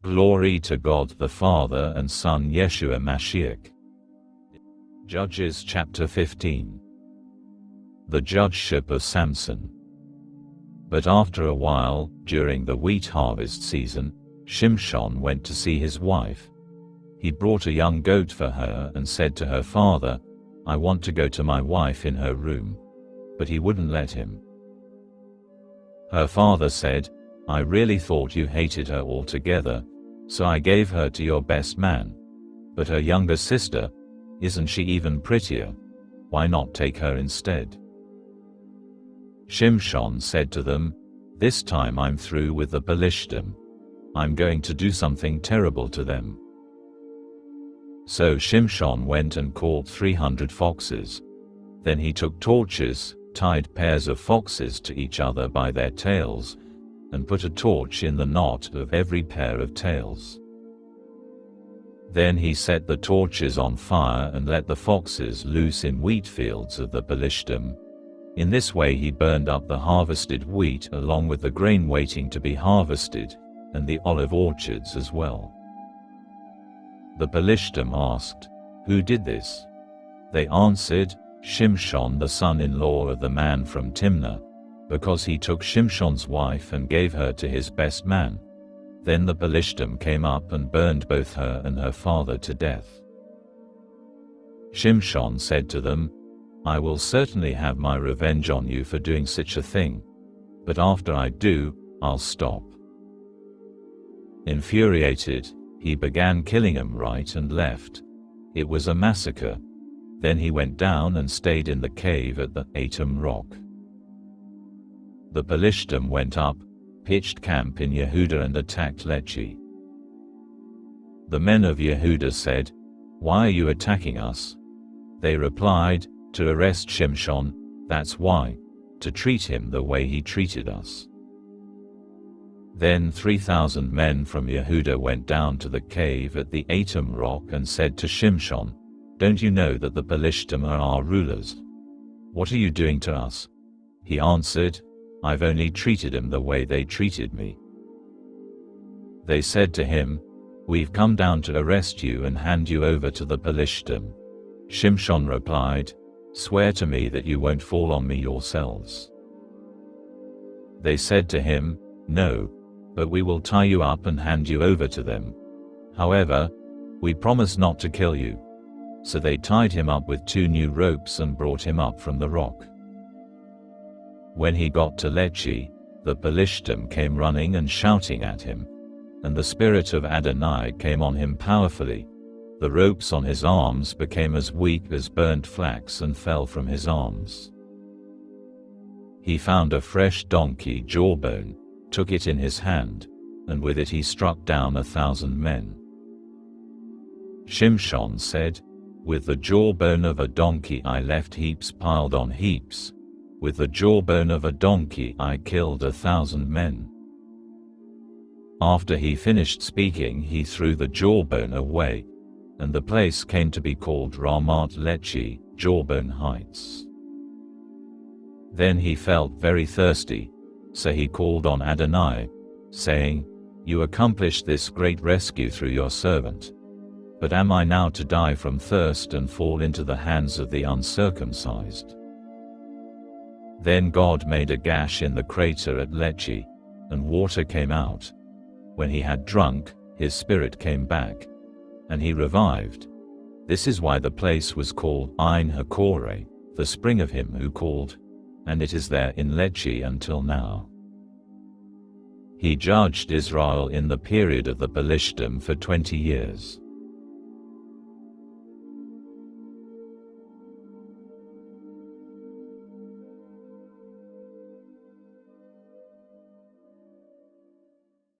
Glory to God the Father and Son Yeshua Mashiach. Judges chapter 15. The Judgeship of Samson. But after a while, during the wheat harvest season, Shimshon went to see his wife. He brought a young goat for her and said to her father, "I want to go to my wife in her room." But he wouldn't let him. Her father said, "I really thought you hated her altogether, so I gave her to your best man. But her younger sister, isn't she even prettier? Why not take her instead?" Shimshon said to them, "This time I'm through with the Pelishtim. I'm going to do something terrible to them." So Shimshon went and caught 300 foxes. Then he took torches, tied pairs of foxes to each other by their tails, and put a torch in the knot of every pair of tails. Then he set the torches on fire and let the foxes loose in wheat fields of the Pelishtim. In this way he burned up the harvested wheat along with the grain waiting to be harvested, and the olive orchards as well. The Pelishtim asked, "Who did this?" They answered, "Shimshon the son-in-law of the man from Timnah, because he took Shimshon's wife and gave her to his best man." Then the Pelishtim came up and burned both her and her father to death. Shimshon said to them, "I will certainly have my revenge on you for doing such a thing, but after I do, I'll stop." Infuriated, he began killing them right and left. It was a massacre. Then he went down and stayed in the cave at the Atam rock. The Pelishtim went up, pitched camp in Yehudah and attacked Lechi. The men of Yehudah said, "Why are you attacking us?" They replied, "To arrest Shimshon, that's why, to treat him the way he treated us." Then 3,000 men from Yehudah went down to the cave at the Atam rock and said to Shimshon, "Don't you know that the Pelishtim are our rulers? What are you doing to us?" He answered, "I've only treated him the way they treated me." They said to him, "We've come down to arrest you and hand you over to the Pelishtim." Shimshon replied, "Swear to me that you won't fall on me yourselves." They said to him, "No, but we will tie you up and hand you over to them. However, we promise not to kill you." So they tied him up with 2 new ropes and brought him up from the rock. When he got to Lechi, the Pelishtim came running and shouting at him, and the spirit of Adonai came on him powerfully. The ropes on his arms became as weak as burnt flax and fell from his arms. He found a fresh donkey jawbone, took it in his hand, and with it he struck down 1,000 men. Shimshon said, "With the jawbone of a donkey I left heaps piled on heaps. With the jawbone of a donkey I killed 1,000 men." After he finished speaking, he threw the jawbone away, and the place came to be called Ramat-Lechi, Jawbone Heights. Then he felt very thirsty, so he called on Adonai, saying, "You accomplished this great rescue through your servant. But am I now to die from thirst and fall into the hands of the uncircumcised?" Then God made a gash in the crater at Lechi, and water came out. When he had drunk, his spirit came back, and he revived. This is why the place was called Ein-HaKorei, the spring of him who called, and it is there in Lechi until now. He judged Israel in the period of the Pelishtim for 20 years.